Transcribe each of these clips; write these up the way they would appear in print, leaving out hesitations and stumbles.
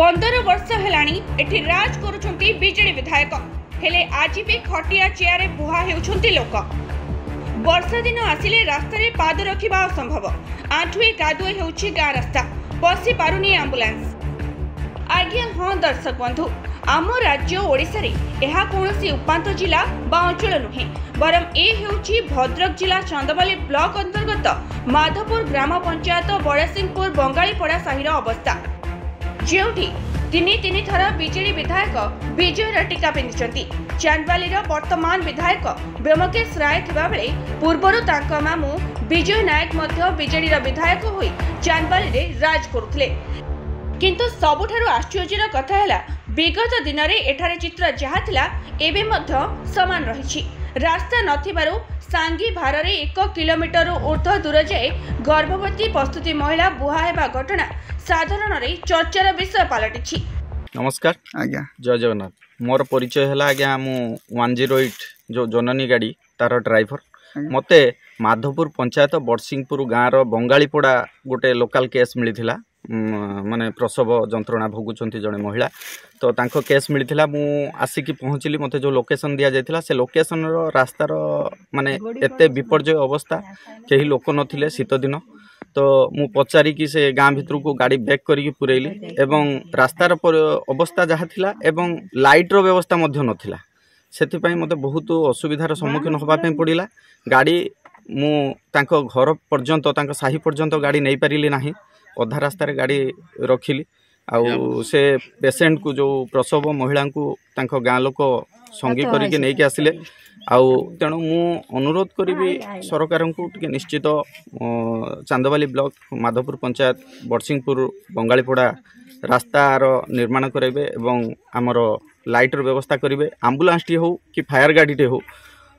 15 वर्ष हेलाणी एठी राज करुछंती बीजेडी विधायक हेले आज भी खटिया चेयर बुहा हेउछंती लोक। वर्षा दिन आसिले रास्ता रे पाद रखिबा असंभव, आंठुए कादुए हेउछि गाँ रास्ता, बसी पारुनी एम्बुलेंस। आज्ञा हाँ दर्शक बंधु, आम राज्य ओडिशा रे एहा कोनोसी उपांत जिला बा अंचल नुहे, बरम ए हेउछि भद्रक जिला चांदबाली ब्लॉक अंतर्गत माधवपुर ग्राम पंचायत बड़ासिंहपुर बंगालीपड़ा साहिर अवस्था, जेउठी तीन थर बीजेडी विधायक विजय टीका पिंधिछंती। चांदबालीर वर्तमान विधायक ब्योमकेश राय थिबा बेले पूर्वरु तांका मामू विजय नायक मध्य बीजेडीर विधायक होई चांदबाली रे राज करुथिले। किंतु सबुठारु आश्चर्यर कथा हैला, विगत दिन रे एठारे चित्र जहा थिला एबे मध्य समान रहिछि। रास्ता नथिबारु सांगी भार रे 1 किलोमीटर ऊर्ध्व दूर जाए गर्भवती प्रस्तुति महिला बुहा हेबा घटना साधारण रे चर्चार विषय पलटिछि। नमस्कार आज्ञा, जय जगन्नाथ। मोर परिचय है आज्ञा, मु 108 जो जननी गाड़ी तार ड्राइवर। मते माधवपुर पंचायत बड़सिंहपुर गाँव बंगालीपड़ा गोटे लोकल केस मिली, माने प्रसव जंत्रणा भोगुंट जड़े महिला, तो तांको केस मिलता। मु आसिकी पहुँचली, मते जो लोकेशन दिया जायतिला से लोकेशन रास्तार माने एते विपर्जय अवस्था, कहीं लोक नथिले शीत दिन। तो मु पचारि कि से गाँ भितर को गाड़ी बैक करिकी पुरैली एवं रास्तार अवस्था जहाँ थिला एवं लाइटर व्यवस्था मध्य नथिला, सेथिपई मते बहुत असुविधार सम्मुखीन होबापे पड़िला। गाड़ी मु तांको घर पर्यंत तांको साही पर्यंत गाड़ी नहीं पारिली नाही, अधा रास्ता रे गाड़ी रखिली। आउ से पेशेंट को जो प्रसव महिला को तांको गाँ लोक संगी करिके नहीं के आसिले। आउ तेणु मु अनुरोध करी सरकार को टिके निश्चित चांदबाली ब्लॉक माधवपुर पंचायत बड़सिंहपुर बंगालीपड़ा रास्तार निर्माण करेंगे एवं आमर लाइटर व्यवस्था करेंगे। आम्बुलांस टी हो कि फायर गाड़ी टे हो,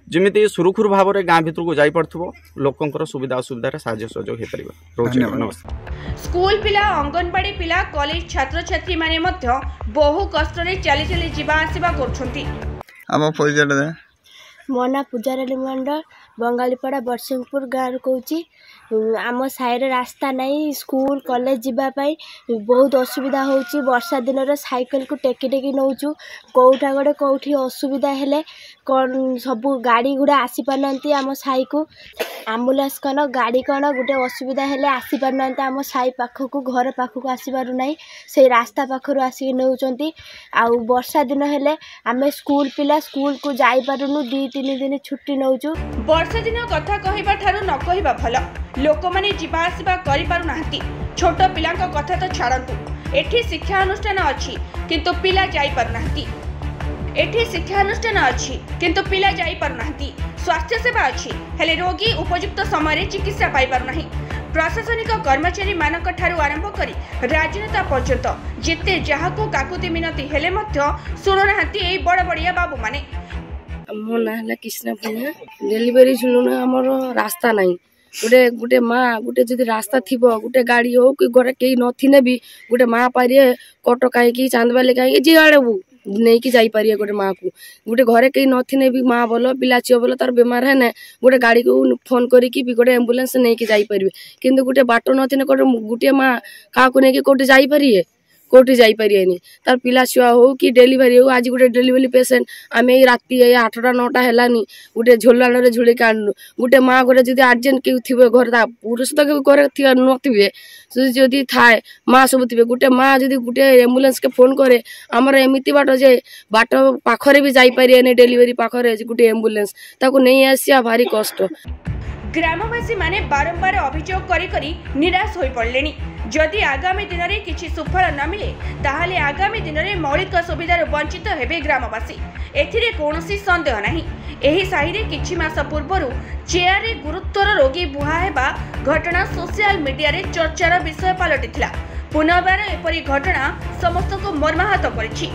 जमी सुरखुर भाव में गाँ भितर को जाई पड़थबो, लोकंकर सुविधा असुविधा साहाय्य सहयोग हो पारिबो। नमस्कार। स्कूल पिला, अंगनवाड़ी पिला, कॉलेज छात्र छात्री माने मध्य बहु कष्ट रे चली चली जीवा आसीबा करछंती। हम परिचय मोना पूजाराली मंडल बंगालीपड़ा बड़सिंहपुर गाँव कहूँ। आम साइड रास्ता नहीं, स्कूल कॉलेज जीवाई बहुत असुविधा होची। वर्षा दिन रे साइकिल को टेकी टेकी नौचु, कौटा गड़े कौटी असुविधा हेले कौन सब गाड़ी गुड़ा आसी पारनांती आम साई को। आम्बुलांस कौन गाड़ी कौन गोटे असुविधा हेले आसी पारनांती आम साई पाखक घर पाखक आसी पारु नाही, से रास्ता पाखरु आसी नौचंती। आउ वर्षा दिन हेले आमे स्कूल पिला स्कूल को जाई पारुनु, 2-3 दिन छुट्टी नौचु। वर्षा दिन कथा कहिबा ठारू न कहिबा भल, लोक माने जीवा आसीबा करि पारु नाहंती। छोट पिलांक कथा तो छाड़ंतु, एठी शिक्षा अनुष्ठान अछि किंतु पिला जाई पारु नाहंती। एठी शिक्षा अनुष्ठान अछि किंतु पिला जाई पारु नाहंती। स्वास्थ्य सेवा अछि हेले रोगी उपयुक्त समय रे चिकित्सा पाई पारु नाही। प्रशासनिक कर्मचारी मानक ठारू आरंभ करी राजनेता पर्यंत जेते जहाको काकुति मिनती हेले मध्य सुनु नाहंती एई बड़ बड़िया बाबू माने। मो ना है कृष्ण पुनिया। डेलीवरी शुणु आमर रास्ता नहीं, गोटे गोटे माँ गोटे जदि रास्ता थी गोटे गाड़ी हो कि घर कई नथिने भी गोटे माँ पारे कट कहीं चांदबाली कहीं जी आड़े नहीं कि जापारे गोटे माँ को गोटे घरे कई नथिने भी माँ बोल पिला झील बोल तार बेमार है ना गोटे गाड़ी को फोन करी गोटे एम्बुलेंस नहीं कि जापारे, किंतु गोटे बाट नथिने गोटे माँ क्या नहीं कौटे जापारे कौटी जापारे तार पिला छुआ हो कि डेलीवरी हो। आज गोटे डेलीवरी पेसेंट आम राति 8टा-9टा है गोटे झोलाण झुलिक आणु, गोटे माँ गोटे जब अर्जेंट के थे घर पुरुष तो घर नथिबे जदि थाए माँ सब थे, गोटे माँ जब गोटे एम्बुलेंस के फोन करे आमर एमती बाट जे बाट पाखरे भी जापारे डेलीवरी पाखरे गोटे एम्बुलेंस ताको नहीं आसिया भारी कष्ट। ग्रामवासी माने बारंबार अभियोग करी करी निराश होई पड़लेनी। जदि आगामी दिन में किसी सुफल न मिले ताहले आगामी दिन में मौलिक सुविधार वंचित हेबे ग्रामवासी, एथिरे कौनसी संदेह नहीं। एही साही रे किछि मास पूर्वरु चेयर रे गुरुतर रोगी बुहा हेबा घटना सोशल मीडिया रे चर्चार विषय पलटिथिला। पुनर्बार एपरी घटना समस्त को मर्माहत करिछि।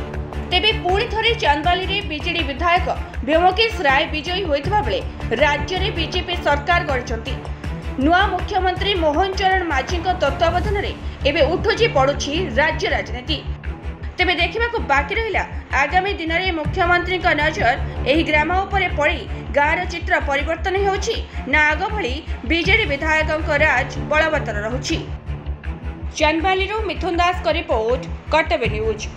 तेबे पुणी थरे चांदबाली रे बीजेडी विधायक ब्योमकेश राय विजयी होइतबा बेले राज्य रे बीजेपी सरकार गढ़िछंती। नुआ मुख्यमंत्री मोहन चरण माझी तत्वावधान रे एबे उठुजी पड़ुछि राज्य राजनीति। तेबे देखिबा को बाकी रहिला आगामी दिन में मुख्यमंत्री का नजर एही ग्राम उपरे पड़ी गाँर चित्र परिवर्तन होउछि ना आग भली बीजेडी विधायक राज बलवत्तर रहुछि। चंदबाली मिथुन दास का रिपोर्ट कर्तव्य न्यूज।